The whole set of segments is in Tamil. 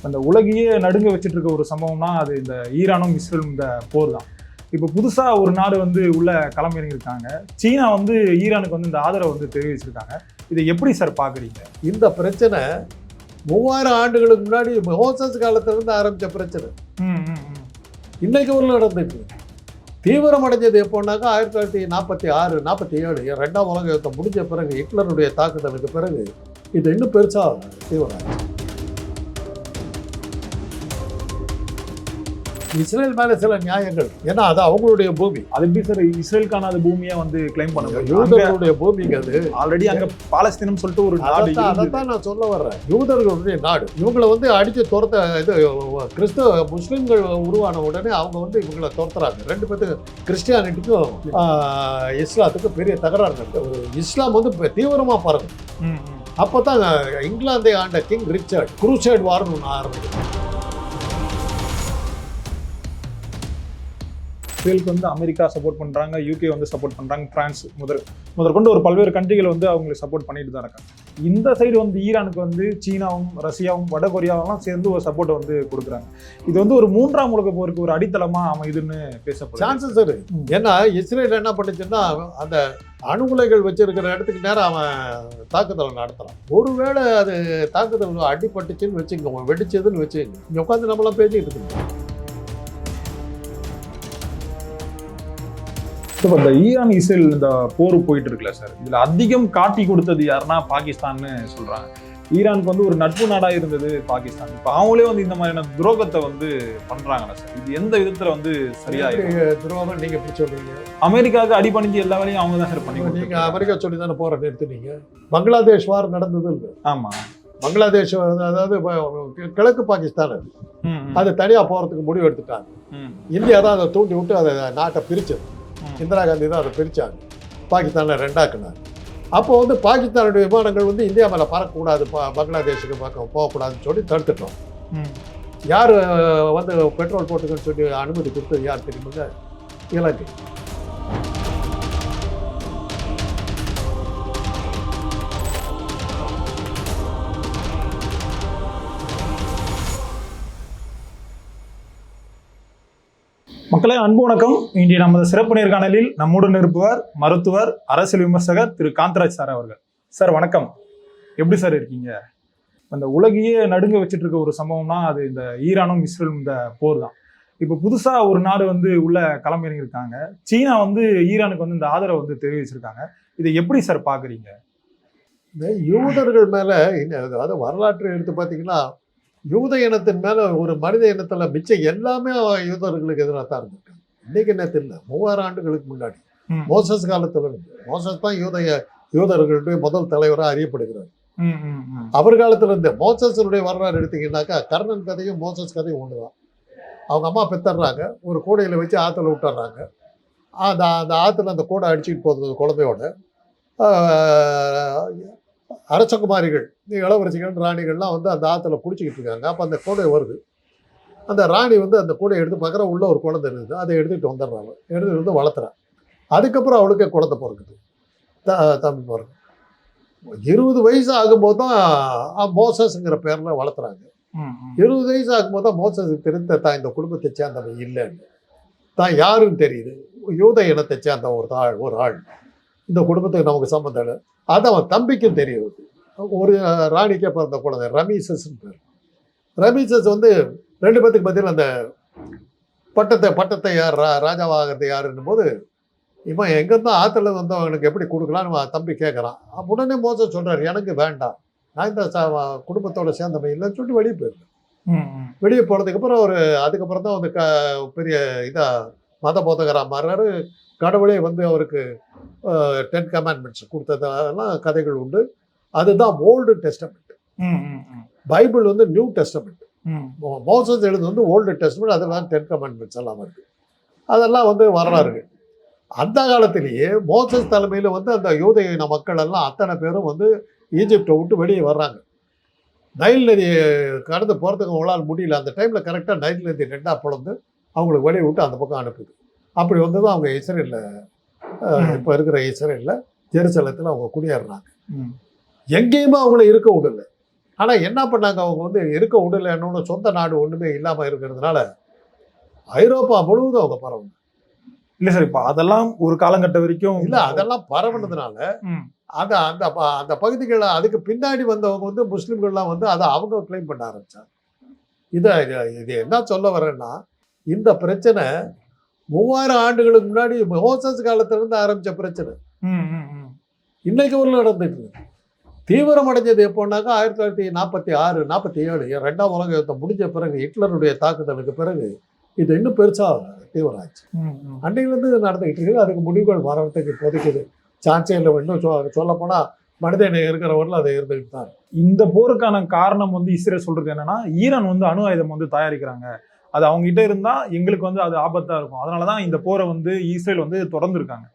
அந்த உலகையே நடுங்க வச்சுட்டு இருக்க ஒரு சம்பவம்னா அது இந்த ஈரானும் இஸ்ரேலும் இந்த போர் தான். இப்போ புதுசாக ஒரு நாடு வந்து உள்ள களமிறங்கியிருக்காங்க. சீனா வந்து ஈரானுக்கு வந்து இந்த ஆதரவை வந்து தெரிவிச்சிருக்காங்க. இதை எப்படி சார் பார்க்குறீங்க? இந்த பிரச்சனை 3000 ஆண்டுகளுக்கு முன்னாடி மோசஸ் காலத்திலிருந்து ஆரம்பித்த பிரச்சனை இன்னைக்கு உள்ள நடந்துட்டு தீவிரம் அடைஞ்சது எப்போனாக்கா 1946 47 2ஆம் உலக யுத்தம் முடிஞ்ச பிறகு ஹிட்லருடைய தாக்குதலுக்கு பிறகு இது இன்னும் பெருசாக தீவிரம். இஸ்ரேல் மேல சில நியாயங்கள், ஏன்னா அது அவங்களுடைய பூமி. அது எப்படி சார் இஸ்ரேலுக்கான அது பூமியை வந்து கிளைம் பண்ண முடியும்? யூதர்களுடைய பூமிங்க அது. ஆல்ரெடி அங்க பாலஸ்தீனம் சொல்லிட்டு ஒரு நாடு. அதைத்தான் நான் சொல்ல வர்றேன். யூதர்களுடைய நாடு. இவங்களை வந்து அடிச்சு துரத்த இது கிறிஸ்தவ முஸ்லிம்கள் உருவான உடனே அவங்க வந்து இவங்களை துரத்துறாங்க. 2 பேருக்கு கிறிஸ்டியானிட்டிக்கும் இஸ்லாத்துக்கும் பெரிய தகராறு நடக்குது. இஸ்லாம் வந்து தீவிரமா பரவும். அப்பதான் இங்கிலாந்தை ஆண்ட கிங் ரிச்சர்ட் குரூசைட் வார்னு ஒன்று ஆரம்பிக்கும். இஸ்ரேலுக்கு வந்து அமெரிக்கா சப்போர்ட் பண்ணுறாங்க, யூகே வந்து சப்போர்ட் பண்ணுறாங்க, பிரான்ஸ் முதற்கொண்டு ஒரு பல்வேறு கண்ட்ரிகள் வந்து அவங்களுக்கு சப்போர்ட் பண்ணிட்டு தான் இருக்காங்க. இந்த சைடு வந்து ஈரானுக்கு வந்து சீனாவும் ரஷ்யாவும் வடகொரியாவெல்லாம் சேர்ந்து ஒரு சப்போர்ட்டை வந்து கொடுக்குறாங்க. இது வந்து ஒரு 3ஆம் உலக போருக்கு ஒரு அடித்தளமா அமைதுன்னு பேசப்படுது. சான்சஸ் இருக்கு. ஏன்னா இஸ்ரேல் என்ன பண்ணுச்சுன்னா அந்த அணுகுலைகள் வச்சிருக்கிற இடத்துக்கு நேரம் அவன் தாக்குதல் நடத்துறான். ஒருவேளை அது தாக்குதல் அடிபட்டுச்சுன்னு வச்சுக்கோங்க, வெடிச்சதுன்னு வச்சுக்கோங்க, இங்கே உட்காந்து நம்மளாம் பேசிக்கிட்டு இருக்கோம். இந்த ஈரான் இஸ்ரேல் இந்த போர் போயிட்டு இருக்குல்ல சார், இதுல அதிகம் காட்டி கொடுத்தது யாருன்னா பாகிஸ்தான்னு சொல்றாங்க. ஈரானுக்கு வந்து ஒரு நட்பு நாடா இருந்தது பாகிஸ்தான். இப்போ அவங்களே வந்து இந்த மாதிரியான துரோகத்தை வந்து பண்றாங்களா சார்? இது எந்த விதத்துல வந்து சரியா துரோகம் நீங்க எப்படி சொல்றீங்க? அமெரிக்காவுக்கு அடிபணிஞ்சு எல்லா வேலையும் அவங்க தான் சார் பண்ணி. நீங்க அமெரிக்கா சொல்லி தானே போற நிறுத்தினீங்க. பங்களாதேஷ் வார் நடந்தது இல்லை? ஆமா, பங்களாதேஷ் அதாவது கிழக்கு பாகிஸ்தான் அது தனியா போறதுக்கு முடிவு எடுத்துட்டாங்க. இந்தியா தான் அதை தூண்டி விட்டு அதை நாட்டை பிரிச்சது. இந்திரா காந்தி தான் அதை பிரித்தாங்க, பாகிஸ்தானில் 2ஆக்குனாங்க. அப்போ வந்து பாகிஸ்தானுடைய விமானங்கள் வந்து இந்தியா மேலே பறக்கக்கூடாது, பங்களாதேஷுக்கு பக்கம் போகக்கூடாதுன்னு சொல்லி தடுத்துட்டோம். யார் வந்து பெட்ரோல் போட்டுக்கன்னு சொல்லி அனுமதி கொடுத்தது யார் தெரியுமாங்க? இலங்கை. மக்களே, அன்பு வணக்கம். இன்றைய நமது சிறப்பு நேர்காணலில் நம்முடன் இருப்பவர் மருத்துவர், அரசியல் விமர்சகர் திரு காந்தராஜ் சார் அவர்கள். சார் வணக்கம், எப்படி சார் இருக்கீங்க? அந்த உலகையே நடுங்க வச்சுட்டு இருக்க ஒரு சம்பவம்னா அது இந்த ஈரானும் இஸ்ரேலும் இந்த போர் தான். இப்போ புதுசா ஒரு நாடு வந்து உள்ள களமிறங்கியிருக்காங்க. சீனா வந்து ஈரானுக்கு வந்து இந்த ஆதரவை வந்து தெரிவிச்சிருக்காங்க. இதை எப்படி சார் பாக்குறீங்க? இந்த யூதர்கள் மேல அதாவது வரலாற்றை எடுத்து பார்த்தீங்கன்னா, யூத இனத்தின் மேல ஒரு மனித இனத்துல மிச்சம் எல்லாமே யூதர்களுக்கு எதிராக தான் இருந்திருக்கு. இன்னைக்கு என்ன தெரியல, 3000 ஆண்டுகளுக்கு முன்னாடி மோசஸ் காலத்துல இருந்து. மோசஸ் தான் யூதர்களுடைய முதல் தலைவராக அறியப்படுகிறார். அவர் காலத்துல இருந்து மோசஸனுடைய வரலாறு எடுத்தீங்கன்னாக்கா, கர்ணன் கதையும் மோசஸ் கதையும் ஒண்ணுதான். அவங்க அம்மா பெத்தர்றாங்க, ஒரு கூடையில வச்சு ஆத்துல விட்டுறாங்க. அந்த ஆத்துல அந்த கூடை அடிச்சுட்டு போகிறது குழந்தையோட அரசகுமாரிகள், இளவரசிகள், ராணிகள்லாம் வந்து அந்த ஆற்றுல குடிச்சிக்கிட்டு இருக்காங்க. அப்போ அந்த கூடை வருது. அந்த ராணி வந்து அந்த கூடையை எடுத்து பார்க்குற, உள்ள ஒரு குழந்தை இருக்குது. அதை எடுத்துகிட்டு வந்துடுறாங்க, எடுத்துகிட்டு வந்து வளர்த்துறான். அதுக்கப்புறம் அவளுக்கே குழந்தை பிறக்குது, தம்பி பிறகு 20 வயசு ஆகும்போது தான் மோசஸ்ங்கிற பேரில் வளர்த்துறாங்க. 20 வயசு ஆகும்போது தான் மோசஸுக்கு தெரிந்த தான் இந்த குடும்பத்தை சேர்ந்தவன் இல்லைன்னு, தான் யாருன்னு தெரியுது. யூத இனத்தை சேர்ந்த ஒரு ஆள் இந்த குடும்பத்துக்கு நமக்கு சம்மந்தம் இல்லை. அது அவன் தம்பிக்கும் தெரியுது. ஒரு ராணிக்கே பிறந்த குழந்தை ரமீசஸ்ன்னு பேர். ரமீசஸ் வந்து 2 பேத்துக்கு மத்தியில் அந்த பட்டத்தை யார் ராஜாவாகிறது யாருன்னும் போது, இவன் எங்கேருந்தா ஆற்றுல வந்தவனுக்கு எப்படி கொடுக்கலான்னு தம்பி கேட்குறான். உடனே மோசஸ் சொல்கிறார், எனக்கு வேண்டாம், நான் இந்த குடும்பத்தோட சேர்ந்தவன் இல்லைன்னு சொல்லிட்டு வெளியே போயிருக்கேன். வெளியே போனதுக்கப்புறம் அதுக்கப்புறம் தான் வந்து பெரிய இதாக மத போதகராக மாறுறாரு. கடவுளே வந்து அவருக்கு 10 கமாண்ட்மெண்ட்ஸ் கொடுத்ததெல்லாம் கதைகள் உண்டு. அதுதான் ஓல்டு டெஸ்டமெண்ட். பைபிள் வந்து நியூ டெஸ்டமெண்ட். மோசஸ் எழுது வந்து ஓல்டு டெஸ்டமெண்ட். அதெல்லாம் 10 கமாண்ட்மெண்ட்ஸ் எல்லாம் இருக்கு. அதெல்லாம் வந்து வரலாறுகள். அந்த காலத்திலேயே மோசஸ் தலைமையில் வந்து அந்த யூத இன மக்கள் எல்லாம் அத்தனை பேரும் வந்து ஈஜிப்டை விட்டு வெளியே வர்றாங்க. நைல் நதி கடந்து போகிறதுக்கு அவங்களால் முடியல. அந்த டைமில் கரெக்டாக நைல் நதி 2ஆக பிளந்து அவங்களுக்கு வெளியே விட்டு அந்த பக்கம் அனுப்புது. அப்படி வந்து தான் அவங்க இஸ்ரேலில், இப்போ இருக்கிற இஸ்ரேலில் ஜெருசலத்தில் அவங்க குடியேறுறாங்க. எங்கேயுமே அவங்கள இருக்க விடல. ஆனால் என்ன பண்ணாங்க, அவங்க வந்து இருக்க விடலைன்னு சொந்த நாடு ஒன்றுமே இல்லாமல் இருக்கிறதுனால ஐரோப்பா முழுவதும் அவங்க பரவணும். இல்ல சார், இப்ப அதெல்லாம் ஒரு காலகட்டம் வரைக்கும் இல்லை, அதெல்லாம் பரவுனதுனால ம், அந்த அந்த அந்த பகுதிகளில் அதுக்கு பின்னாடி வந்தவங்க வந்து முஸ்லீம்கள்லாம் வந்து அதை அவங்க கிளைம் பண்ண ஆரம்பித்தாங்க. இது என்ன சொல்ல வரேன்னா, இந்த பிரச்சனை 3000 ஆண்டுகளுக்கு முன்னாடி மோசஸ் காலத்திலிருந்து ஆரம்பித்த பிரச்சனை ம், ம், ம். இன்னைக்கு ஊரில் நடந்துட்டு இருக்கு. தீவிரம் அடைஞ்சது எப்போனாக்கா 1946, 47 2ஆம் உலக யுத்தம் முடிஞ்ச பிறகு, ஹிட்லருடைய தாக்குதலுக்கு பிறகு இது இன்னும் பெருசாக தீவிரம் ஆச்சு. ம், ம். அன்னையிலேருந்து இது நடந்துகிட்டு இருக்குது. அதுக்கு முடிவுகள் வரத்துக்கு இப்போதைக்கு சான்ஸே இல்லை. இன்னும் சொல்லப்போனால் மனிதன் இருக்கிறவர்கள் அதை இருந்துகிட்டு தான் இருக்கு. இந்த போருக்கான காரணம் வந்து இஸ்ரேல் சொல்றது என்னன்னா, ஈரான் வந்து அணு ஆயுதம் வந்து தயாரிக்கிறாங்க, அது அவங்க கிட்ட இருந்தா எங்களுக்கு வந்து அது ஆபத்தா இருக்கும், அதனாலதான் இந்த போரை வந்து இஸ்ரேல் வந்து தொடர்ந்து இருக்காங்க.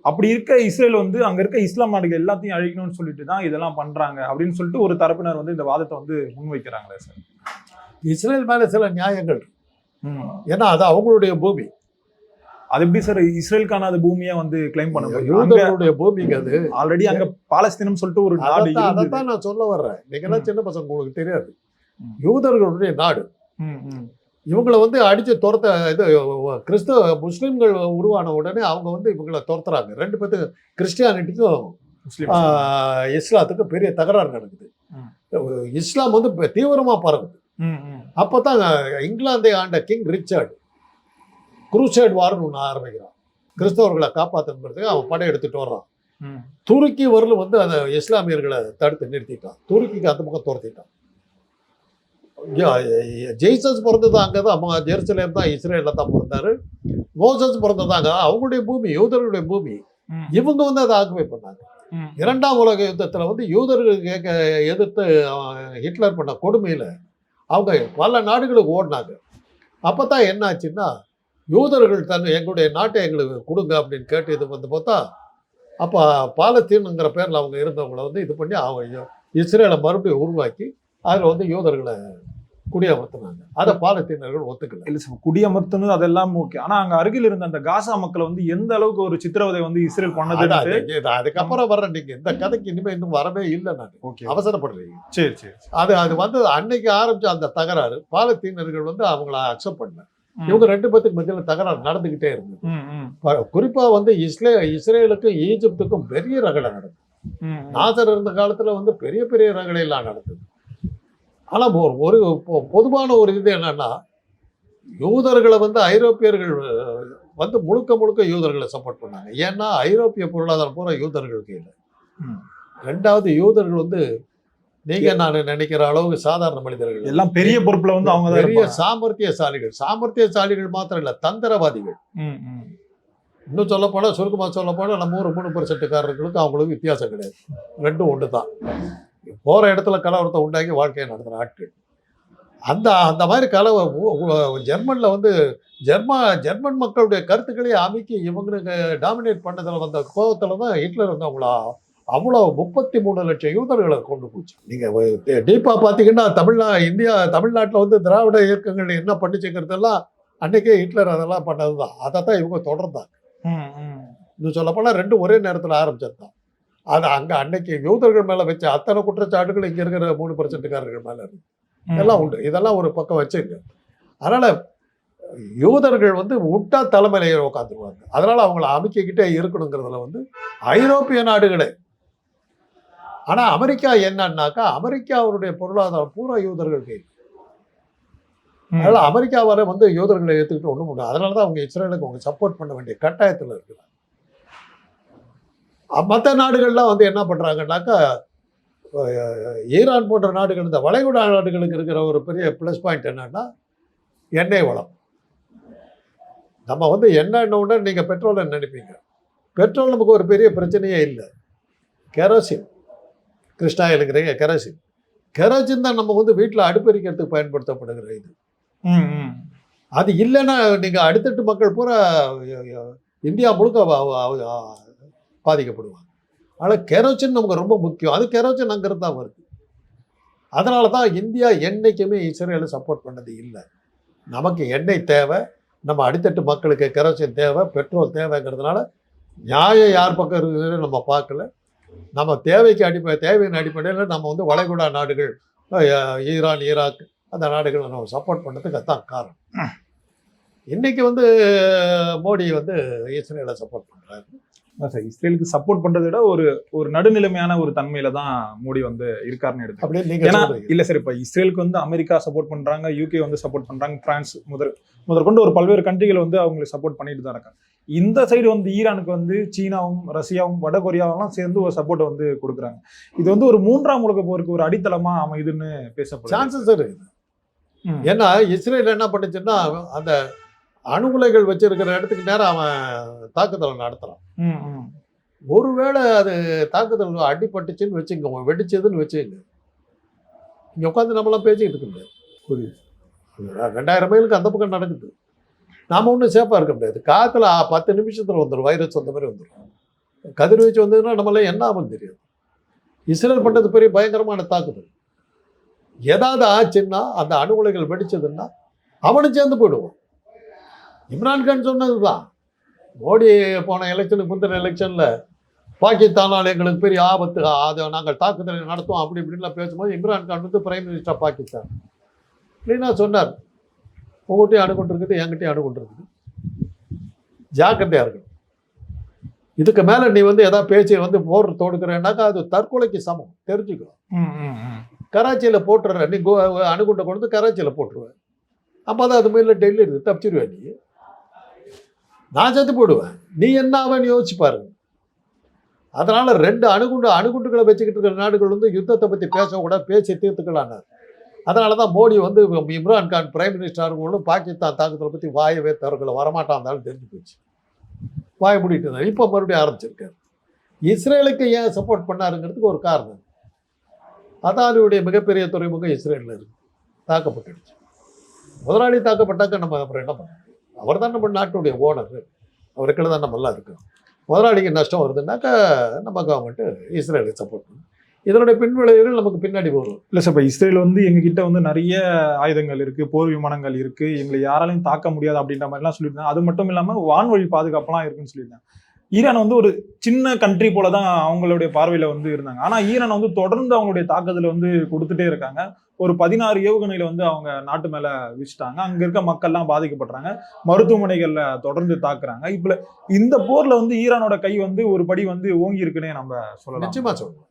அப்படி இருக்க இஸ்ரேல் வந்து அங்க இருக்க இஸ்லாம் நாடுகள் எல்லாத்தையும் அழிக்கணும்னு சொல்லிட்டு தான் இதெல்லாம் பண்றாங்க அப்படின்னு சொல்லிட்டு ஒரு தரப்பினர் வந்து இந்த வாதத்தை வந்து முன்வைக்கிறாங்களே சார். இஸ்ரேல் மேலே சில நியாயங்கள் இருக்கு. ம். ஏன்னா அது அவங்களுடைய பூமி. அது எப்படி சார் இஸ்ரேலுக்கான அது பூமியா வந்து கிளைம் பண்ண முடியும்? யூதர்களுடைய பூமிக்கு அது ஆல்ரெடி அங்க பாலஸ்தீனம் சொல்லிட்டு ஒரு நாடு இருந்தது. அதைத்தான் நான் சொல்ல வர்றேன். நீங்கெல்லாம் சின்ன பசங்க, உங்களுக்கு தெரியாது. ம். யூதர்களுடைய நாடு. ம், ம். இவங்களை வந்து அடிச்சு துரத்த இது கிறிஸ்தவ முஸ்லீம்கள் உருவான உடனே அவங்க வந்து இவங்களை துரத்துறாங்க. 2 பேத்துக்கு, கிறிஸ்டியானிட்டிக்கும் முஸ்லிம். இஸ்லாத்துக்கும் பெரிய தகராறு நடக்குது. ம். இஸ்லாம் வந்து தீவிரமா பரவுது. ம், ம். அப்பதான் இங்கிலாந்தை ஆண்ட கிங் ரிச்சர்ட் குரூசைட் வார்னு ஒன்று ஆரம்பிக்கிறான். கிறிஸ்தவர்களை காப்பாற்றணுங்கிறதுக்கு அவன் படம் எடுத்துட்டு வர்றான். ம். துருக்கி வரலும் வந்து அந்த இஸ்லாமியர்களை தடுத்து நிறுத்திட்டான். துருக்கிக்கு அந்த பக்கம் துரத்திட்டான். ஜெய்சஸ் பிறந்தது அங்கே தான், ஜெருசலேம் தான், இஸ்ரேலில் தான் பிறந்தாரு. மோசஸ் பிறந்ததாங்க அவங்களுடைய பூமி, யூதர்களுடைய பூமி. ம். இவங்க வந்து அதை ஆக்குபை பண்ணாங்க. ம். 2ஆம் உலக யுத்தத்தில் வந்து யூதர்கள் எதிர்த்து ஹிட்லர் பண்ண கொடுமையில் அவங்க பல நாடுகளுக்கு ஓடினாங்க. அப்போ தான் என்ன ஆச்சுன்னா, யூதர்கள் எங்களுடைய நாட்டை எங்களுக்கு கொடுங்க அப்படின்னு கேட்டு இது வந்து பார்த்தா, அப்போ பாலஸ்தீனுங்கிற பேரில் அவங்க இருந்தவங்களை வந்து இது பண்ணி அவங்க இஸ்ரேலை மறுபடியும் உருவாக்கி அதில் வந்து யூதர்களை குடியமர்த்தினாங்க. அதை பாலஸ்தீனர்கள் ஒத்துக்கல. இல்ல சார், குடியமர்த்தணும் அதெல்லாம் ஓகே. ஆனா அங்க அருகில் இருந்த அந்த காசா மக்களை வந்து எந்த அளவுக்கு ஒரு சித்திரவதை வந்து இஸ்ரேல் பண்ணது, அதுக்கப்புறம் வர்ற நீங்க இந்த கதைக்கு இனிமே இன்னும் வரவே இல்லை. நான் ஓகே அவசரப்படுறீங்க. சரி சரி. அது வந்து அன்னைக்கு ஆரம்பிச்ச அந்த தகராறு பாலஸ்தீனர்கள் வந்து அவங்கள அக்செப்ட் பண்ணல. இவங்க 2 பேத்துக்கு மத்தியில் தகராறு நடந்துகிட்டே இருந்தது. ம், ம். குறிப்பா வந்து இஸ்ரேலுக்கும் ஈஜிப்துக்கும் பெரிய ரகலை நடந்தது. ம், ம். நாசர் இருந்த காலத்துல வந்து பெரிய பெரிய ரகலை எல்லாம் நடந்தது. ஆனா ஒரு பொதுவான ஒரு இது என்னன்னா, யூதர்களை வந்து ஐரோப்பியர்கள் வந்து முழுக்க முழுக்க யூதர்களை சப்போர்ட் பண்ணாங்க. ஏன்னா ஐரோப்பிய பொருளாதாரம் பூரா யூதர்களுக்கு இல்லை. ம். 2வது யூதர்கள் வந்து நீங்க நான் நினைக்கிற அளவுக்கு சாதாரண மனிதர்கள் எல்லாம் பெரிய பொறுப்புல வந்து அவங்க தான் பெரிய இருப்பாங்க. சாமர்த்தியசாலிகள் மாத்திரம் இல்ல, தந்திரவாதிகள். ம், ம். இன்னும் சொல்ல போனா, சுருக்கமா சொல்ல போனா, நம்ம ஊர் 3% அவங்களுக்கு வித்தியாசம் கிடையாது. 2 ஒன்று தான். போற இடத்துல கலவரத்தை உண்டாக்கி வாழ்க்கையை நடத்துகிற ஆட்கள். அந்த மாதிரி ஜெர்மன்ல வந்து ஜெர்மன் மக்களுடைய கருத்துக்களை அமைக்கி இவங்களுக்கு டாமினேட் பண்ணதில் வந்த கோபத்தில் தான் ஹிட்லர் வந்து அவங்கள அவ்வளோ 33 லட்சம் யூதர்களை கொண்டு போச்சு. நீங்கள் டீப்பாக பார்த்தீங்கன்னா தமிழ்நாட்டில் வந்து திராவிட இயக்கங்கள் என்ன பண்ணிச்சுங்கிறதெல்லாம் அன்னைக்கே ஹிட்லர் அதெல்லாம் பண்ணது தான். அதை தான் இவங்க தொடர்ந்தாங்க. ம், ம். இன்னும் சொல்லப்போனால் 2 ஒரே நேரத்தில் ஆரம்பிச்சது தான். அது அங்கே அன்னைக்கு யூதர்கள் மேலே வச்ச அத்தனை குற்றச்சாட்டுகள் இங்கே இருக்கிற 3%காரர்கள் மேலே இருக்கு. எல்லாம் உண்டு. இதெல்லாம் ஒரு பக்கம் வச்சுங்க. அதனால் யூதர்கள் வந்து விட்டா தலைமையிலேயே உட்காந்துருவாங்க. அதனால் அவங்கள அமைக்கிக்கிட்டே இருக்கணுங்கிறதுல வந்து ஐரோப்பிய நாடுகளே. ஆனால் அமெரிக்கா என்னன்னாக்கா, அமெரிக்காவுடைய பொருளாதாரம் பூரா யூதர்கள் கையில். அதனால அமெரிக்காவால் வந்து யூதர்களை ஏற்றுக்கிட்டு ஒன்றும் முடியாது. அதனால தான் அவங்க இஸ்ரேலுக்கு அவங்க சப்போர்ட் பண்ண வேண்டிய கட்டாயத்தில் இருக்கிறாங்க. மற்ற நாடுகள்லாம் வந்து என்ன பண்ணுறாங்கன்னாக்கா, ஈரான் போன்ற நாடுகள், இந்த வளைகுடா நாடுகளுக்கு இருக்கிற ஒரு பெரிய ப்ளஸ் பாயிண்ட் என்னன்னா, எண்ணெய் வளம். நம்ம வந்து எண்ணெய் உடனே நீங்கள் பெட்ரோலை நினைப்பீங்க. பெட்ரோல் நமக்கு ஒரு பெரிய பிரச்சனையே இல்லை. Kerosene, கிருஷ்ணாயிலுங்கிறீங்க kerosene. கெரோசின் தான் நம்ம வந்து வீட்டில் அடுப்பெரிக்கிறதுக்கு பயன்படுத்தப்படுகிற இது. ம், ம். அது இல்லைன்னா நீங்கள் அடுத்தட்டு மக்கள் பூரா இந்தியா முழுக்க பாதிக்கப்படுவாங்க. ஆனால் கெரோசின் நமக்கு ரொம்ப முக்கியம். அது கெரோசின் அங்கிருந்து தான் வருது. அதனால தான் இந்தியா என்றைக்குமே இஸ்ரேலை சப்போர்ட் பண்ணது இல்லை. நமக்கு எண்ணெய் தேவை, நம்ம அடித்தட்டு மக்களுக்கு கெரோசின் தேவை, பெட்ரோல் தேவைங்கிறதுனால நியாயம் யார் பக்கம் இருக்குதுன்னு நம்ம பார்க்கல. நம்ம தேவையின் அடிப்படையில் நம்ம வந்து வளைகுடா நாடுகள் ஈரான், ஈராக் அந்த நாடுகளை நம்ம சப்போர்ட் பண்ணதுக்கு அதான் காரணம். இன்னைக்கு வந்து மோடி வந்து இஸ்ரேலை சப்போர்ட் பண்றாரு. சார் இஸ்ரேலுக்கு சப்போர்ட் பண்றதை விட ஒரு ஒரு நடுநிலைமையான ஒரு தன்மையில தான் மோடி வந்து இருக்காருன்னு எடுத்து. அப்படின்னு நீங்க ஏன்னா சொல்றீங்க. இல்ல சார், இப்ப இஸ்ரேலுக்கு வந்து அமெரிக்கா சப்போர்ட் பண்றாங்க, யூகே வந்து சப்போர்ட் பண்றாங்க, பிரான்ஸ் முதற்கொண்டு ஒரு பல்வேறு கண்ட்ரிகள் வந்து அவங்களுக்கு சப்போர்ட் பண்ணிட்டு தான் இருக்காங்க. இந்த சைடு வந்து ஈரானுக்கு வந்து சீனாவும் ரஷ்யாவும் வடகொரியாவெல்லாம் சேர்ந்து ஒரு சப்போர்ட் வந்து கொடுக்குறாங்க. இது வந்து ஒரு மூன்றாம் உலக போருக்கு ஒரு அடித்தளமா அமைதுன்னு பேசப்படுது. சான்சஸ் இருக்குது. ஏன்னா இஸ்ரேல் என்ன பண்ணுச்சுன்னா அந்த அணு உலைகள் வச்சிருக்கிற இடத்துக்கு நேரம் அவன் தாக்குதல் நடத்துறான். ஒருவேளை அது தாக்குதல் அடிபட்டுச்சுன்னு வச்சுங்க, வெடிச்சதுன்னு வச்சுங்க, இங்க உட்காந்து நம்மளாம் பேசிக்கிட்டு இருக்க முடியாது. புரியுது. 2000 மைலுக்கு அந்த பக்கம் நடக்குது. நாம ஒன்றும் சேஃபாக இருக்க முடியாது. காத்துல 10 நிமிஷத்துல வந்துடும், வைரஸ் வந்த மாதிரி வந்துடும். கதிர்வீச்சு வந்ததுன்னா நம்மளாம் என்ன ஆகும்னு தெரியாது. இஸ்ரேல் பண்ணது பெரிய பயங்கரமான தாக்குதல். ஏதாவது ஆச்சுன்னா அந்த அணு உலைகள் வெடிச்சதுன்னா அவனும் சேர்ந்து போயிடுவான். இம்ரான்கான் சொன்னதுதான். மோடி போன எலெக்ஷனுக்கு முந்தின எலெக்ஷன்ல பாகிஸ்தானால் எங்களுக்கு பெரிய ஆபத்து, அதை நாங்கள் தாக்குதலை நடத்துவோம் அப்படி இப்படின்லாம் பேசும்போது இம்ரான்கான் வந்து பிரைம் மினிஸ்டர் பாகிஸ்தான் அப்படின்னா சொன்னார், உங்கள்கிட்டையும் அணுகுண்டு இருக்குது, என்கிட்டையும் அணுகுண்டு இருக்குது, ஜாக்கிரதையா இருக்கணும். இதுக்கு மேல நீ வந்து ஏதாவது பேச்சு வந்து போர் தொடுக்கிறேன்னாக்கா அது தற்கொலைக்கு சமம், தெரிஞ்சுக்கோ. கராச்சியில போட்டுற நீ அணுகுண்டை கொண்டு வந்து கராச்சியில போட்டுருவேன். அப்போதான் அது மேல டெல்லி இருக்குது, தப்பிச்சிருவேன். நீ நான் செத்து போடுவேன், நீ என்ன ஆவேன்னு யோசிச்சு பாருங்க. அதனால 2 அணுகுண்டுகளை வச்சுக்கிட்டு இருக்கிற நாடுகள் வந்து யுத்தத்தை பத்தி பேசக்கூடாது, பேசி தீர்த்துக்கலான்னு. அதனாலதான் மோடி வந்து இம்ரான்கான் பிரைம் மினிஸ்டர்களும் பாகிஸ்தான் தாக்குதலை பத்தி வாயவே திறக்கல, வரமாட்டான் இருந்தாலும் தெரிஞ்சு போச்சு, வாய மூடிட்டு இருந்தார். இப்போ மறுபடியும் ஆரம்பிச்சிருக்காரு. இஸ்ரேலுக்கு ஏன் சப்போர்ட் பண்ணாருங்கிறதுக்கு ஒரு காரணம், அதானியுடைய மிகப்பெரிய துறைமுகம் இஸ்ரேலில் இருக்கு, தாக்கப்பட்டுடுச்சு. முதலாளி தாக்கப்பட்டாக்க நம்ம அப்புறம் என்ன பண்ண? அவர் தான் நம்ம நாட்டுடைய ஓனர், அவருக்குள்ள தான் நம்ம எல்லாம் இருக்கோம். முதலாளிக்கு நஷ்டம் வருதுன்னாக்கா நம்ம கவர்மெண்ட்டு இஸ்ரேலுக்கு சப்போர்ட் பண்ணும். இதனுடைய பின்விளைவுகள் நமக்கு பின்னாடி வரும். இல்லை சார், இப்போ இஸ்ரேல் வந்து எங்ககிட்ட வந்து நிறைய ஆயுதங்கள் இருக்கு, போர் விமானங்கள் இருக்கு, எங்களை யாராலையும் தாக்க முடியாது அப்படின்ற மாதிரிலாம் சொல்லியிருந்தாங்க. அது மட்டும் இல்லாமல் வான்வழி பாதுகாப்புலாம் இருக்குன்னு சொல்லியிருந்தாங்க. ஈரான் வந்து ஒரு சின்ன கண்ட்ரி போல தான் அவங்களுடைய பார்வையில் வந்து இருந்தாங்க. ஆனால் ஈரான் வந்து தொடர்ந்து அவங்களுடைய தாக்குதலை வந்து கொடுத்துட்டே இருக்காங்க. ஒரு 16 ஏவுகணையில வந்து அவங்க நாட்டு மேல வீசிட்டாங்க. அங்க இருக்க மக்கள்லாம் பாதிக்கப்படுறாங்க, மருத்துவமனைகள்ல தொடர்ந்து தாக்குறாங்க. இப்ப இந்த போர்ல வந்து ஈரானோட கை வந்து ஒரு படி வந்து ஓங்கி இருக்குன்னே நம்ம சொல்லலாம். நிச்சயமா சொல்லலாம்.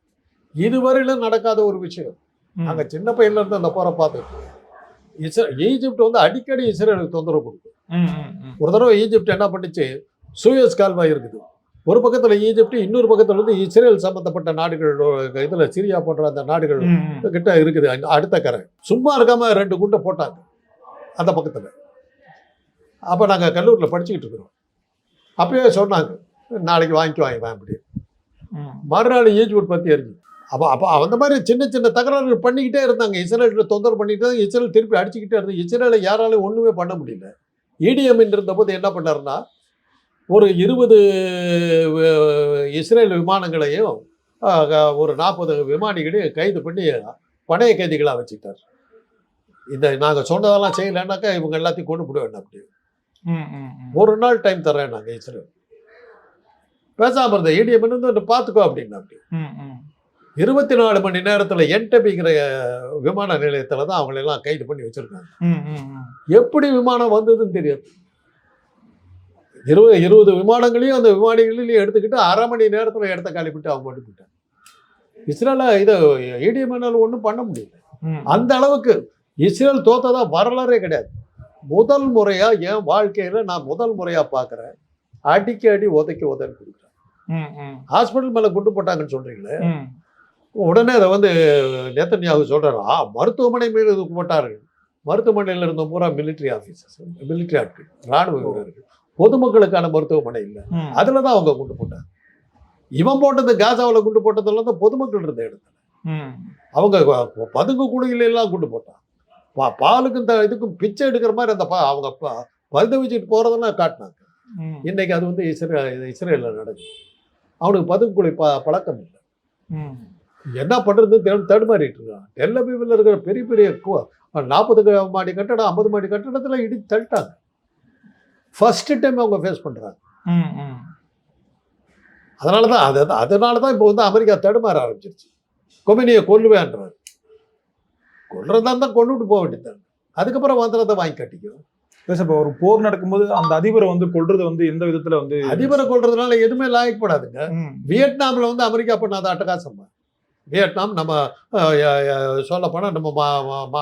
இதுவரையிலும் நடக்காத ஒரு விஷயம். நாங்க சின்ன பையன்ல இருந்து அந்த போரை பார்த்துட்டு ஈஜிப்ட் வந்து அடிக்கடி இஸ்ரேலுக்கு தொந்தரவு கொடுக்கும். ஒரு தடவை ஈஜிப்ட் என்ன பண்ணிச்சு, சூயஸ் கால்வாய் இருக்குது, ஒரு பக்கத்துல ஈஜிப்ட், இன்னொரு பக்கத்துல வந்து இஸ்ரேல் சம்பந்தப்பட்ட நாடுகள், இதுல சிரியா போன்ற அந்த நாடுகள் கிட்ட இருக்குது அடுத்த கரை. சும்மா இருக்காம 2 குண்டை போட்டாங்க அந்த பக்கத்துல. அப்ப நாங்க கல்லூரியில படிச்சுக்கிட்டு இருக்கிறோம். அப்பயே சொன்னாங்க நாளைக்கு வாங்கிக்குவாங்க அப்படி. மறுநாள் ஈஜிப்ட் பத்தி அறிஞ்சு. அப்போ அந்த மாதிரி சின்ன சின்ன தகராறுகள் பண்ணிக்கிட்டே இருந்தாங்க. இஸ்ரேலில் தொந்தரவு பண்ணிக்கிட்டு தான் இஸ்ரேல் திருப்பி அடிச்சுக்கிட்டே இருந்தது. இஸ்ரேலை யாராலையும் ஒன்றுமே பண்ண முடியல. இடிஎம்இன் இருந்தபோது என்ன பண்ணாருன்னா, ஒரு 20 இஸ்ரேல் விமானங்களையும் ஒரு 40 விமானிகளையும் கைது பண்ணி பணைய கைதிகளாக வச்சுக்கிட்டார். இந்த நாங்கள் சொன்னதெல்லாம் செய்யலைன்னாக்கா இவங்க எல்லாத்தையும் கொண்டு போட வேண்டாம். அப்படி ஒரு நாள் டைம் தர்றேன் நாங்கள் இஸ்ரேல். பேசாமல் இருந்த இடிஎம்இன் வந்து பார்த்துக்கோ அப்படின்னா. அப்படி 24 மணி நேரத்தில் என்டபிங்கிற விமான நிலையத்தில் தான் அவங்களெல்லாம் கைது பண்ணி வச்சிருக்காங்க. எப்படி விமானம் வந்ததுன்னு தெரியாது. 20 விமானங்களையும் அந்த விமானிகளையும் எடுத்துக்கிட்டு 1/2 மணி நேரத்தில் இடத்த காலிப்பிட்டு அவங்க மட்டும் போயிட்டாங்க. இஸ்ரேல இதை இடிஎம்என்ஆல் ஒன்றும் பண்ண முடியல. அந்த அளவுக்கு இஸ்ரேல் தோத்ததா வரலாறே கிடையாது. முதல் முறையா என் வாழ்க்கையில நான் முதல் முறையா பார்க்குறேன், அடிக்கடி உதைக்கு கொடுக்குறேன். ஹாஸ்பிட்டல் மேல குண்டு போட்டாங்கன்னு சொல்றீங்களே, உடனே அதை வந்து நேத்தன்யாகு சொல்றாரு, மருத்துவமனை மீது போட்டார்கள். மருத்துவமனையில் இருந்த பூரா மிலிட்ரி ஆஃபீஸர்ஸ், மிலிட்ரி ஆட்கள், ராணுவ வீரர்கள், பொதுமக்களுக்கான மருத்துவமனை இல்லை, அதுலதான் அவங்க குண்டு போட்டாங்க. இவன் போட்டது காசாவில் குண்டு போட்டதெல்லாம் தான் பொதுமக்கள் இருந்த இடத்துல. அவங்க பதுங்கு குழியில எல்லாம் குண்டு போட்டான். பாலுக்கும் இதுக்கும் பிச்சை எடுக்கிற மாதிரி அந்த அவங்க பருத வச்சுட்டு போறதெல்லாம் காட்டினாங்க. இன்னைக்கு அது வந்து இஸ்ரேலில் நடக்குது. அவனுக்கு பதுங்கு குழி பழக்கம் இல்லை. என்ன பண்றதுன்னு தடுமாறிட்டு இருக்கான். டெல் அபீவில் இருக்கிற பெரிய பெரிய 40 மாடி கட்டடம், 50 மாடி கட்டடத்துல இடிச்சு தள்ளிட்டாங்க. ஃபர்ஸ்ட் டைம் அவங்க ஃபேஸ் பண்றாங்க. அதனாலதான் இப்போ வந்து அமெரிக்கா தடுமாற ஆரம்பிச்சிருச்சு. கொமினியை கொல்லுவேன்றார். கொள்றதா இருந்தால் கொண்டுட்டு போக வேண்டியது. அதுக்கப்புறம் மந்திரத்தை வாங்கி கட்டிக்கும். இப்போ ஒரு போர் நடக்கும்போது அந்த அதிபரை வந்து கொல்றது வந்து எந்த விதத்துல வந்து அதிபரை கொள்றதுனால எதுவுமே லாயக்கப்படாதுங்க. வியட்நாமில் வந்து அமெரிக்கா பண்ணாத அட்டகாசம். வியட்நாம் நம்ம சொல்லப்போனால் நம்ம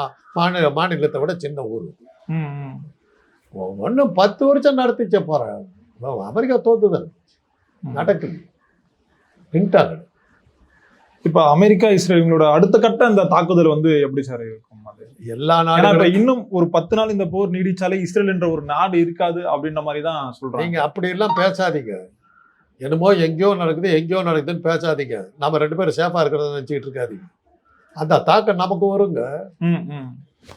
மாநிலத்தை விட சின்ன ஊர். ஒன்றும் 10 வருஷம் நடத்திச்ச போகிறேன். அமெரிக்கா தோத்துதான் நடக்குது. பின்டாங்க. இப்ப அமெரிக்கா இஸ்ரேலோட அடுத்த கட்ட இந்த தாக்குதல் வந்து எப்படி சார் இருக்கும்? அது எல்லா நாடும் நாடும் இன்னும் ஒரு 10 நாள் இந்த போர் நீடிச்சாலே இஸ்ரேல் என்ற ஒரு நாடு இருக்காது அப்படின்ற மாதிரி தான் சொல்றாங்க. நீங்க அப்படி எல்லாம் பேசாதீங்க. என்னமோ எங்கேயோ நடக்குதுன்னு பேசாதீங்க. நம்ம 2 பேரும் சேஃபா இருக்கிறத நினைச்சிட்டு இருக்காதீங்க. அந்த தாக்கம் நமக்கு வருங்க.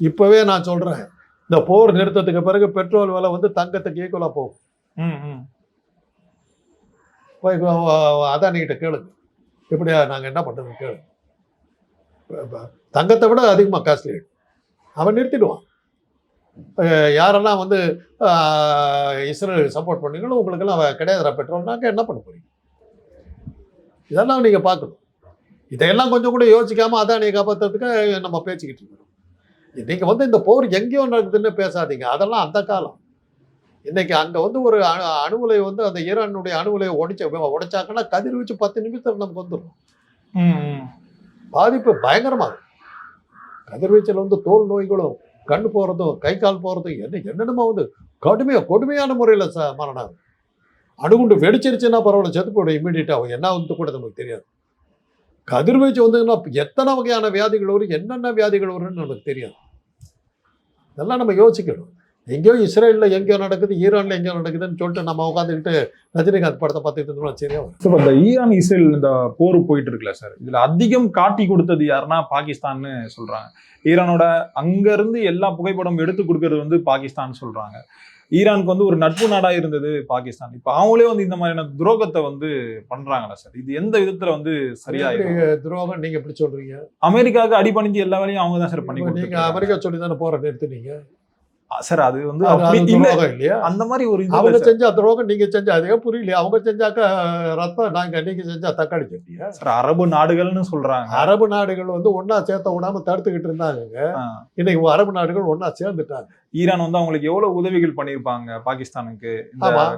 இப்பவே நான் சொல்றேன், இந்த போர் நிறுத்தத்துக்கு பிறகு பெட்ரோல் விலை வந்து தங்கத்துக்கு ஈக்குவலா போகும். போய் அதானிகிட்ட கேளுங்க, எப்படியா நாங்கள் என்ன பண்ணுறது கேளு. தங்கத்தை விட அதிகமாக காஸ்ட்லி அவன் நிறுத்திடுவான். யாரெல்லாம் வந்து இஸ்ரேலுக்கு சப்போர்ட் பண்ணீங்களோ உங்களுக்கெல்லாம் அவன் கிடையாதுரா பெட்ரோல்னாக்க என்ன பண்ண போறீங்க? இதெல்லாம் நீங்கள் பார்க்கணும். இதையெல்லாம் கொஞ்சம் கூட யோசிக்காமல் அதானியை காப்பாற்றுறதுக்கு நம்ம பேசிக்கிட்டு இருக்கிறோம். நீங்கள் வந்து இந்த போர் எங்கேயோ நடக்குதுன்னு பேசாதீங்க. அதெல்லாம் அந்த காலம். இன்னைக்கு அங்கே வந்து ஒரு அணுவுலை வந்து அந்த ஈரானுடைய அணுவுலையை உடைச்சாங்கன்னா கதிர்வீச்சு 10 நிமிஷத்தில் நமக்கு வந்துடும். பாதிப்பு பயங்கரமாக. கதிர்வீச்சில் வந்து தோல் நோய்களும் கண்ணு போகிறதும் கை கால் போகிறதும் என்னென்னமோ வந்து கொடுமையான முறையில் மரணம். அணுகுண்டு வெடிச்சிருச்சுன்னா பரவாயில்ல, செத்து போய்டும் இம்மீடியட்டாக. என்ன வந்து கூட நமக்கு தெரியாது. கதிர்வீச்சு வந்ததுன்னா எத்தனை வகையான வியாதிகள் வரும், என்னென்ன வியாதிகள் வரும்னு நமக்கு தெரியாது. இதெல்லாம் நம்ம யோசிக்கணும். எங்கேயோ இஸ்ரேலில் எங்கேயோ நடக்குது, ஈரானில் எங்கேயோ நடக்குதுன்னு சொல்லிட்டு நம்ம உட்காந்துக்கிட்டு ரஜினிகாந்த் படத்தை பார்த்துட்டு இருந்தோம்னா சரியா வரும். சார், இந்த ஈரான் இஸ்ரேல் இந்த போர் போயிட்டு இருக்குல்ல சார், இதுல அதிகம் காட்டி கொடுத்தது யாருன்னா பாகிஸ்தான்னு சொல்றாங்க. ஈரானோட அங்கிருந்து எல்லா புகைப்படம் எடுத்து கொடுக்கறது வந்து பாகிஸ்தான் சொல்றாங்க. ஈரானுக்கு வந்து ஒரு நட்பு நாடா இருந்தது பாகிஸ்தான். இப்ப அவங்களே வந்து இந்த மாதிரியான துரோகத்தை வந்து பண்றாங்களா சார்? இது எந்த விதத்துல வந்து சரியா துரோகம் நீங்க எப்படி சொல்றீங்க? அமெரிக்காவுக்கு அடிபணிஞ்சு எல்லா வேலையும் அவங்க தான் சார் பண்ணி. நீங்க அமெரிக்கா சொல்லி தானே போற நிறுத்துனீங்க சார். அது வந்து இல்லையா? அந்த மாதிரி ஒரு அவங்க செஞ்சா துரோகம், நீங்க செஞ்சா அதே புரியலையா? அவங்க செஞ்சாக்கா ரத்தம், நீங்க செஞ்சா தக்காளி சட்னியா சார்? அரபு நாடுகள்னு சொல்றாங்க. அரபு நாடுகள் வந்து ஒன்னா சேர்த்த விடாம தடுத்துக்கிட்டு இருந்தாங்க. இன்னைக்கு அரபு நாடுகள் ஒன்னா சேர்ந்துட்டாங்க. ஈரான் வந்து அவங்களுக்கு எவ்வளவு உதவிகள் பண்ணிருப்பாங்க பாகிஸ்தானுக்கு.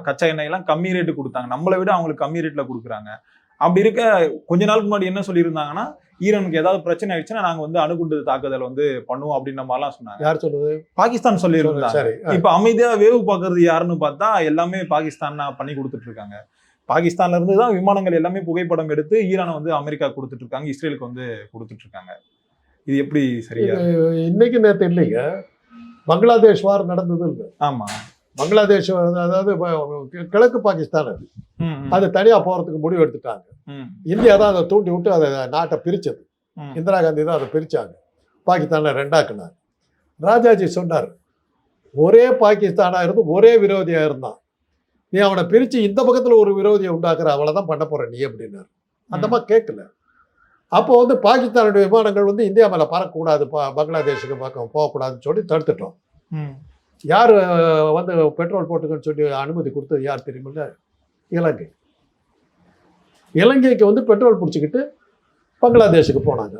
கச்சா எண்ணெய் எல்லாம் கம்மி ரேட்டு கொடுத்தாங்க, நம்மளை விட அவங்களுக்கு கம்மி ரேட்ல கொடுக்குறாங்க. அப்படி இருக்க கொஞ்ச நாளுக்கு முன்னாடி என்ன சொல்லியிருந்தாங்கன்னா, ஈரானுக்கு ஏதாவது பிரச்சனை ஆயிடுச்சுன்னா நாங்க வந்து அணுகுண்டு தாக்குதல் வந்து பண்ணுவோம் அப்படின்ற மாதிரிலாம் சொன்னாங்க. யார் சொல்றது? பாகிஸ்தான் சொல்லியிருந்தாங்க. இப்ப அமைதியா வேவு பாக்குறது யாருன்னு பார்த்தா எல்லாமே பாகிஸ்தான் பண்ணி கொடுத்துட்டு இருக்காங்க. பாகிஸ்தான்ல இருந்து தான் விமானங்கள் எல்லாமே புகைப்படம் எடுத்து ஈரானை வந்து அமெரிக்கா கொடுத்துட்டு இருக்காங்க, இஸ்ரேலுக்கு வந்து கொடுத்துட்டு இருக்காங்க. இது எப்படி சரியா? இன்னைக்கு நேற்று இல்லைங்க, பங்களாதேஷ் வார் நடந்தது இல்லை? ஆமா, பங்களாதேஷ் அதாவது கிழக்கு பாகிஸ்தான் அது தனியா போறதுக்கு முடிவு எடுத்துட்டாங்க. இந்தியா தான் அதை தூண்டி விட்டு அதை நாட்டை பிரிச்சது. இந்திரா காந்தி தான் அதை பிரிச்சாங்க, பாகிஸ்தான்ல 2ஆக்குனாங்க. ராஜாஜி சொன்னார், ஒரே பாகிஸ்தானா இருந்து ஒரே விரோதியா இருந்தான், நீ அவனை பிரிச்சு இந்த பக்கத்துல ஒரு விரோதியை உண்டாக்குற, அவ்வளவுதான் பண்ண போற நீ அப்படின்னாரு. அந்த மாதிரி கேட்கல. அப்போ வந்து பாகிஸ்தானுடைய விமானங்கள் வந்து இந்தியா மேல பறக்கக்கூடாது, பங்களாதேஷுக்கு பக்கம் போகக்கூடாதுன்னு சொல்லி தடுத்துட்டோம். யார் வந்து பெட்ரோல் போட்டுக்கன்னு சொல்லி அனுமதி கொடுத்தது யார் தெரியுமில்ல? இலங்கை. இலங்கைக்கு வந்து பெட்ரோல் பிடிச்சிக்கிட்டு பங்களாதேஷுக்கு போனாங்க.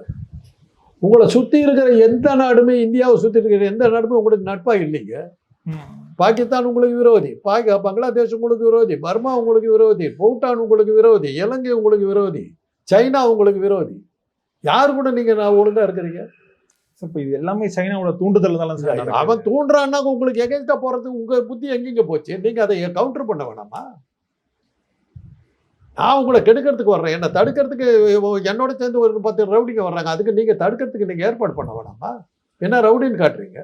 உங்களை சுற்றி இருக்கிற எந்த நாடுமே, இந்தியாவை சுற்றி இருக்கிற எந்த நாடுமே உங்களுக்கு நட்பாக இல்லைங்க. பாகிஸ்தான் உங்களுக்கு விரோதி, பங்களாதேஷ் உங்களுக்கு விரோதி, பர்மா உங்களுக்கு விரோதி, பூட்டான் உங்களுக்கு விரோதி, இலங்கை உங்களுக்கு விரோதி, சைனா உங்களுக்கு விரோதி. யார் கூட நீங்கள் ஒழுங்காக இருக்கிறீங்க? இப்போ இது எல்லாமே சைனாவோட தூண்டுதல் தான் சார். அவன் தூண்டுறான்னா உங்களுக்கு எகென்ஸ்டா போறதுக்கு உங்க புத்தி எங்கெங்க போச்சு? நீங்க அதை கவுண்டர் பண்ண வேணாமா? நான் உங்களை கெடுக்கிறதுக்கு வர்றேன், என்னை தடுக்கிறதுக்கு என்னோட சேர்ந்து ஒரு 10 ரவுடிங்க வர்றாங்க, அதுக்கு நீங்க தடுக்கிறதுக்கு நீங்க ஏற்பாடு பண்ண வேணாமா? என்ன ரவுடின்னு காட்டுறீங்க?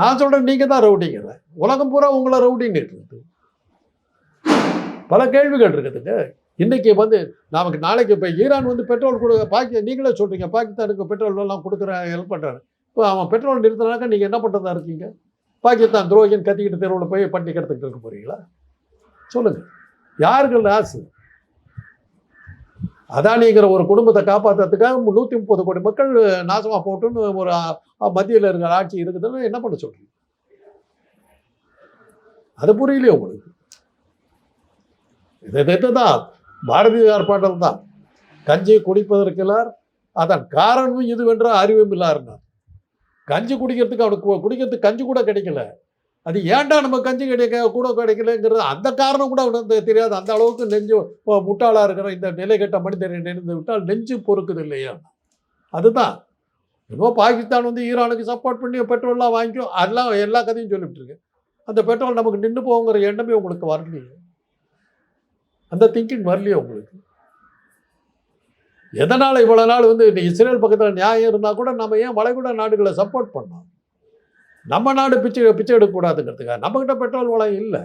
நான் சொல்றேன், நீங்க தான் ரவுடிங்க. உலகம் பூரா உங்களை ரவுடின்னு இருக்குது. பல கேள்விகள் இருக்குதுங்க. இன்னைக்கு வந்து நமக்கு நாளைக்கு இப்போ ஈரான் வந்து பெட்ரோல் நீங்களே சொல்றீங்க பாகிஸ்தானுக்கு பெட்ரோல் எல்லாம் கொடுக்குற ஹெல்ப் பண்ணுறாரு. இப்போ அவன் பெட்ரோல் நிறுத்தினாக்கா நீங்கள் என்ன பண்ணுறதா இருக்கீங்க? பாகிஸ்தான் துரோகின்னு கத்திக்கிட்டு தெருவில் போய் பண்ணிக்கிறதுக்கு இருக்க போறீங்களா? சொல்லுங்க, யாருக்கு லாஸ்? அதானிங்கிற ஒரு குடும்பத்தை காப்பாற்றுறதுக்காக 130 கோடி மக்கள் நாசமாக போட்டுன்னு ஒரு மத்தியில் இருக்கிற ஆட்சி இருக்குதுன்னு என்ன பண்ண சொல்றீங்க? அது புரியலையே உங்களுக்கு? இதுதான் பாரதியார் பாடல் தான், கஞ்சி குடிப்பதற்கிறார் அதன் காரணமும் இதுவென்ற அறிவும் இல்லாருன்னார். கஞ்சி குடிக்கிறதுக்கு அவனுக்கு குடிக்கிறதுக்கு கஞ்சி கூட கிடைக்கல. அது ஏன்டா நம்ம கஞ்சி கூட கிடைக்கலங்கிறது அந்த காரணம் கூட அவனுக்கு தெரியாது. அந்த அளவுக்கு நெஞ்சு முட்டாளாக இருக்கிற இந்த நிலை கெட்ட மனிதரை நினைந்து விட்டால் நெஞ்சு பொறுக்குது இல்லையா? அதுதான் இப்போ பாகிஸ்தான் வந்து ஈரானுக்கு சப்போர்ட் பண்ணி பெட்ரோல்லாம் வாங்கிக்கும், அதெல்லாம் எல்லா கதையும் சொல்லிவிட்டு இருக்கு. அந்த பெட்ரோல் நமக்கு நின்று போங்கிற எண்ணமே உங்களுக்கு வரலையே, அந்த திங்கிங் வரலையே உங்களுக்கு. எதனால் இவ்வளோ நாள் வந்து இஸ்ரேல் பக்கத்தில் நியாயம் இருந்தால் கூட நம்ம ஏன் வளைகுடா நாடுகளை சப்போர்ட் பண்ணோம்? நம்ம நாடு பிச்சை எடுக்கக்கூடாதுங்கிறதுக்காக. நம்மக்கிட்ட பெட்ரோல் வளம் இல்லை.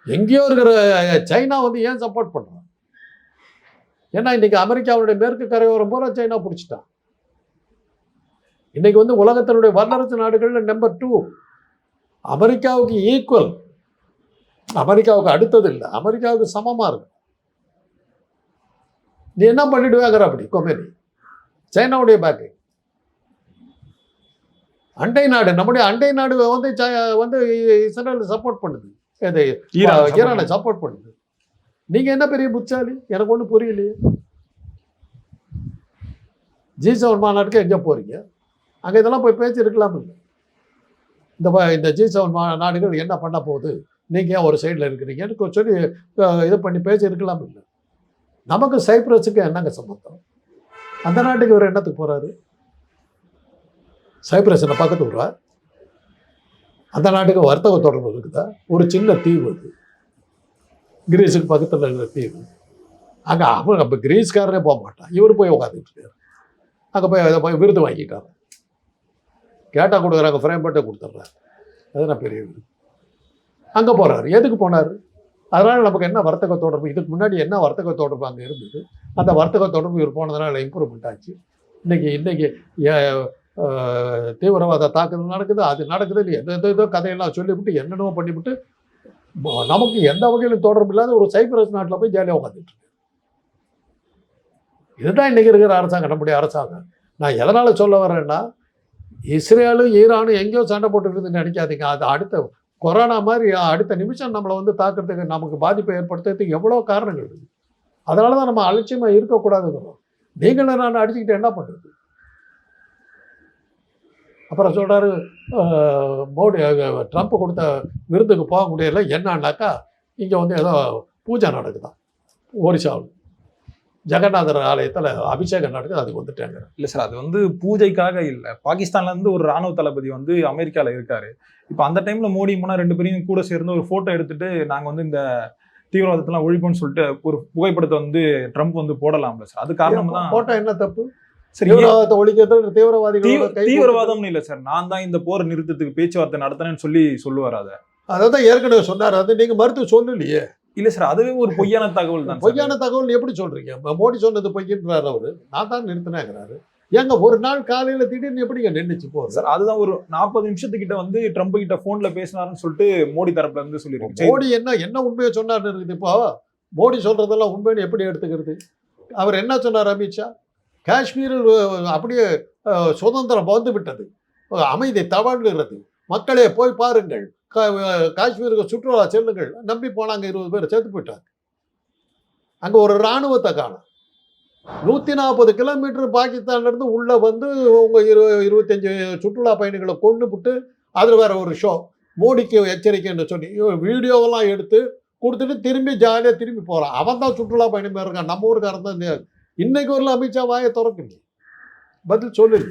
எங்கேயோ இருக்கிற சைனா வந்து ஏன் சப்போர்ட் பண்ணுறோம்? ஏன்னா இன்னைக்கு அமெரிக்காவுடைய மேற்கு கரையோரம் போல சைனா பிடிச்சிட்டான். இன்னைக்கு வந்து உலகத்தினுடைய வல்லரசு நாடுகளில் நம்பர் 2. அமெரிக்காவுக்கு ஈக்குவல், அமெரிக்காவுக்கு அடுத்தது இல்லை, அமெரிக்காவுக்கு சமமாக இருக்கு. நீ என்ன பண்ணிடுவாங்கிற அப்படி கொமேனி சைனாவுடைய பேக்கிங். அண்டை நாடு, நம்முடைய அண்டை நாடு வந்து இஸ்ரேல் சப்போர்ட் பண்ணுது, ஈரானை சப்போர்ட் பண்ணுது. நீங்க என்ன பெரிய புத்தாலி? எனக்கு ஒன்றும் புரியலையே. G7 மாநாட்டுக்கு எங்கே போறீங்க? அங்கே இதெல்லாம் போய் பேச்சு இருக்கலாம் இல்லை? இந்த G7 நாடுகள் என்ன பண்ண போகுது, நீங்க ஏன் ஒரு சைடில் இருக்கிறீங்கன்னு சொல்லி இது பண்ணி பேச்சு இருக்கலாம் இல்லை? நமக்கு சைப்ரஸுக்கு என்னங்க சம்பந்தம்? அந்த நாட்டுக்கு இவர் என்னத்துக்கு போறாரு? சைப்ரஸ் என்ன பக்கத்து விடுறா? அந்த நாட்டுக்கு வர்த்தக தொடர்பு இருக்குதா? ஒரு சின்ன தீவு அது, கிரீஸுக்கு பக்கத்தில் இருக்கிற தீவு. அங்கே அவன் அப்போ கிரீஸ்காரனே போக மாட்டான், இவர் போய் உட்காந்துட்டு இருக்காரு. அங்கே போய் விருது வாங்கிட்டாங்க, கேட்டால் கொடுக்குறாங்க, ஃப்ரேம் போட்டே கொடுத்துட்றாரு. அதுதான் பெரிய விருது. அங்கே போகிறாரு. எதுக்கு போனார்? அதனால் நமக்கு என்ன வர்த்தக தொடர்பு? இதுக்கு முன்னாடி என்ன வர்த்தக தொடர்பு அங்கே இருந்தது? அந்த வர்த்தக தொடர்பு இவர் போனதுனால இம்ப்ரூவ்மெண்ட் ஆச்சு. இன்னைக்கு தீவிரவாத தாக்குதல் நடக்குது, அது நடக்குது, எதோ கதையெல்லாம் சொல்லிவிட்டு என்னென்னமோ பண்ணிவிட்டு நமக்கு எந்த வகையிலும் தொடர்பு இல்லாத ஒரு சைப்ரஸ் நாட்டில் போய் ஜாலியாக உட்காந்துட்டு இருக்கு. இதுதான் இன்றைக்கி இருக்கிற அரசாங்கம், நம்முடைய அரசாங்கம். நான் எதனால் சொல்ல வரேன்னா, இஸ்ரேலும் ஈரானும் எங்கேயோ சண்டை போட்டுருக்குதுன்னு நினைக்காதீங்க. அது அடுத்த கொரோனா மாதிரி அடுத்த நிமிஷம் நம்மளை வந்து தாக்குறதுக்கு, நமக்கு பாதிப்பை ஏற்படுத்துறதுக்கு எவ்வளோ காரணங்கள் இருக்குது. அதனால தான் நம்ம அலட்சியமாக இருக்கக்கூடாதுங்கிறோம். நீங்களும் நான் அடிச்சுக்கிட்டு என்ன பண்ணுறது? அப்புறம் சொல்கிறாரு மோடி ட்ரம்ப் கொடுத்த விருதுக்கு போக முடியல. என்னன்னாக்கா இங்கே வந்து ஏதோ பூஜை நடக்குதான் ஒரிசாவில், ஜெகநாதர் ஆலயத்தில் அபிஷேகம் நடக்குது, அதுக்கு வந்துட்டாங்க. இல்லை சார், அது வந்து பூஜைக்காக இல்லை. பாகிஸ்தான்லேருந்து ஒரு ராணுவ தளபதி வந்து அமெரிக்காவில் இருக்காரு. இப்போ அந்த டைமில் மோடி போனால் 2 பேரையும் கூட சேர்ந்து ஒரு ஃபோட்டோ எடுத்துட்டு நாங்கள் வந்து இந்த தீவிரவாதத்தெல்லாம் ஒழிப்போம்னு சொல்லிட்டு ஒரு புகைப்படத்தை வந்து ட்ரம்ப் வந்து போடலாம்ல சார். அது காரணம் தான். போட்டோ என்ன தப்பு? தீவிரவாதத்தை ஒழிக்கிறது தீவிரவாதம்னு இல்லை சார், நான் தான் இந்த போரை நிறுத்தத்துக்கு பேச்சுவார்த்தை நடத்தினேன்னு சொல்லுவார். அதான் ஏற்கனவே சொன்னார். அது நீங்கள் மறுத்து சொல்லலையே. இல்லை சார், அதுவே ஒரு பொய்யான தகவல் தான். பொய்யான தகவல் எப்படி சொல்றீங்க? மோடி சொன்னது பொய்யின்றாரு அவரு. நான் தான் நிறுத்தினேங்கிறாரு. ஏங்க ஒரு நாள் காலையில் திடீர்னு எப்படிங்க நின்றுச்சு போகுது சார்? அதுதான் ஒரு 40 நிமிஷத்துக்கிட்ட வந்து ட்ரம்ப் கிட்ட போன்ல பேசினாருன்னு சொல்லிட்டு மோடி தரப்புல இருந்து சொல்லிருக்கு. மோடி என்ன உண்மையை சொன்னார்னு இருக்குது. இப்போ மோடி சொல்றதெல்லாம் உண்மைன்னு எப்படி எடுத்துக்கிறது? அவர் என்ன சொன்னார்? அமித்ஷா காஷ்மீரில் அப்படியே சுதந்திரம் வந்து விட்டது, அமைதி தவழ்கிறது, மக்களே போய் பாருங்கள், காஷ்மீருக்கு சுற்றுலா செல்லுங்கள். நம்பி போனாங்க, 20 பேர் சேர்த்து போயிட்டாங்க. அங்கே ஒரு இராணுவத்தை காணும். 140 கிலோமீட்டர் பாகிஸ்தான்லேருந்து உள்ளே வந்து உங்கள் 25 சுற்றுலா பயணிகளை கொண்டு விட்டு அதில் வேற ஒரு ஷோ, மோடிக்கு எச்சரிக்கைன்னு சொல்லி வீடியோவெல்லாம் எடுத்து கொடுத்துட்டு திரும்பி ஜாலியாக திரும்பி போகிறான். அவன் தான் சுற்றுலா பயணி மாதிரி இருக்கான். நம்ம ஊருக்காரன் தான். இன்னைக்கு ஒரு அமித்ஷா வாயை திறக்கல, பதில் சொல்லல.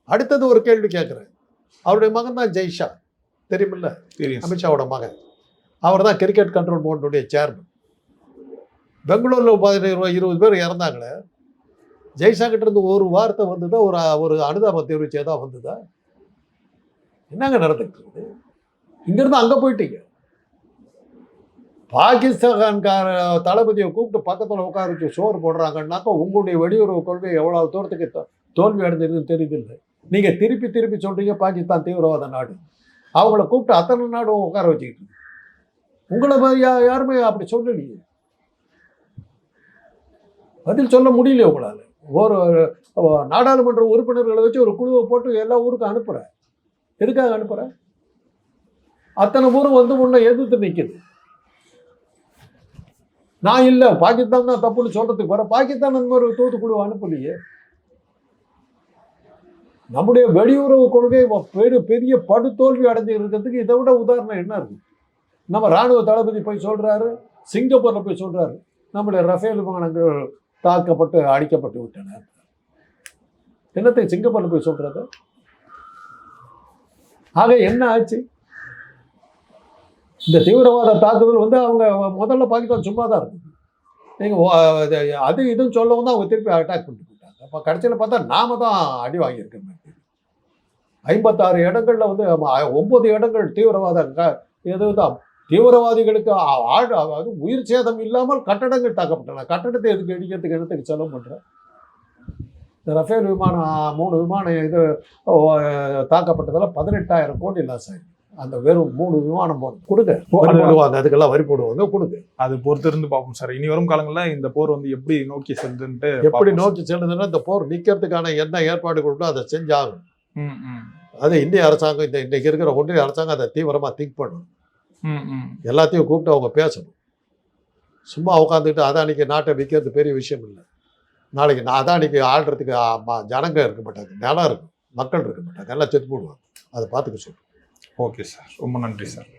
அடுத்தது ஒரு கேள்வி கேட்குறேன். அவருடைய மகன் தான் ஜெய்ஷா, தெரியுமில்ல? அமித்ஷாவோட மகன். அவர் தான் கிரிக்கெட் கண்ட்ரோல் போர்டுடைய சேர்மன். பெங்களூரில் 15-20 பேர் இறந்தாங்களே. ஜெய்ஷா கிட்ட இருந்து ஒரு வார்த்தை வந்துதா? ஒரு அனுதாப தெரிவிச்சே தான் வந்துதா? என்னங்க நடந்துட்டு இருக்குது? இங்கிருந்து அங்கே போயிட்டீங்க. பாகிஸ்தான்கார தளபதியை கூப்பிட்டு பக்கத்தில் உட்கார வச்சு சோறு போடுறாங்கன்னாக்கா உங்களுடைய வெளியுறவு கொள்கை எவ்வளோ தூரத்துக்கு தோல்வி அடைஞ்சிருக்குன்னு தெரியுதில்லை. நீங்கள் திருப்பி சொல்கிறீங்க பாகிஸ்தான் தீவிரவாத நாடு. அவங்கள கூப்பிட்டு அத்தனை நாடும் உட்கார வச்சுக்கிட்டு உங்களை யாருமே அப்படி சொல்லலையே. பதில் சொல்ல முடியல உங்களால். ஒரு நாடாளுமன்ற உறுப்பினர்களை வச்சு ஒரு குழுவை போட்டு எல்லா ஊருக்கும் அனுப்புகிறேன். எதுக்காக அனுப்புகிறேன்? அத்தனை ஊரும் வந்து முன்ன எதிர்த்து நிற்குது. நான் இல்லை பாகிஸ்தான் தான் தப்புன்னு சொல்கிறதுக்கு போகிறேன். பாகிஸ்தான் அந்த மாதிரி தூத்துக்குழு அனுப்பலையே. நம்முடைய வெளியுறவு கொள்கை பெரிய படுதோல்வி அடைஞ்சு இருக்கிறதுக்கு இதை விட உதாரணம் என்ன இருக்கு? நம்ம ராணுவ தளபதி போய் சொல்றாரு, சிங்கப்பூர்ல போய் சொல்றாரு, நம்முடைய ரஃபேல் விமானங்கள் தாக்கப்பட்டு அடிக்கப்பட்டு விட்டன. என்னத்தை சிங்கப்பூர்ல போய் சொல்றது? ஆக என்ன ஆச்சு? இந்த தீவிரவாத தாக்குதல் வந்து அவங்க முதல்ல பாகிஸ்தான் சும்மா தான் இருக்கு. நீங்கள் அது இதுன்னு சொல்லவும் தான் அவங்க திருப்பி அட்டாக் பண்ணிட்டு போயிட்டாங்க. அப்போ கடைசியில் பார்த்தா நாம தான் அடி வாங்கியிருக்கோம். 56 இடங்கள்ல வந்து 9 இடங்கள் எதுதான் தீவிரவாதிகளுக்கு அதாவது உயிர் சேதம் இல்லாமல் கட்டடங்கள் தாக்கப்பட்டன. கட்டடத்தை எதுக்கு இடிக்கிறதுக்கு இடத்துக்கு செலவு பண்ணுறேன். இந்த ரஃபேல் விமானம் 3 விமானம் இது தாக்கப்பட்டதில் 18,000 கோடி லாஸ் ஆகிடுது. அந்த வெறும் 3 விமானம் கொடுங்க, வரி போடுவாங்க, அதுக்கெல்லாம் வரி போடுவாங்க, கொடுங்க. அது பொறுத்து இருந்து பார்ப்போம் சார். இனி வரும் காலங்களில் இந்த போர் வந்து எப்படி நோக்கி செல்லுதுன்ட்டு எப்படி நோக்கி செல்லுதுன்னா இந்த போர் நிற்கிறதுக்கான என்ன ஏற்பாடுகள் உண்டோ அதை செஞ்சாகும். அது இந்திய அரசாங்கம் இன்னைக்கு இருக்கிற ஒன்றிய அரசாங்கம் அதை தீவிரமாக திங்க் பண்ணணும். எல்லாத்தையும் கூப்பிட்டு அவங்க பேசணும். சும்மா உட்காந்துக்கிட்டு அதானிக்கு நாட்டை விற்கிறது பெரிய விஷயம் இல்லை. நாளைக்கு அதானிக்கு ஆள்றதுக்கு ஜனங்க இருக்க மாட்டாங்க, நிலம் இருக்கும், மக்கள் இருக்க மாட்டாங்க, எல்லாம் செத்து போடுவாங்க. அதை பார்த்துக்க சொல்லுங்கள். ஓகே சார், ரொம்ப நன்றி சார்.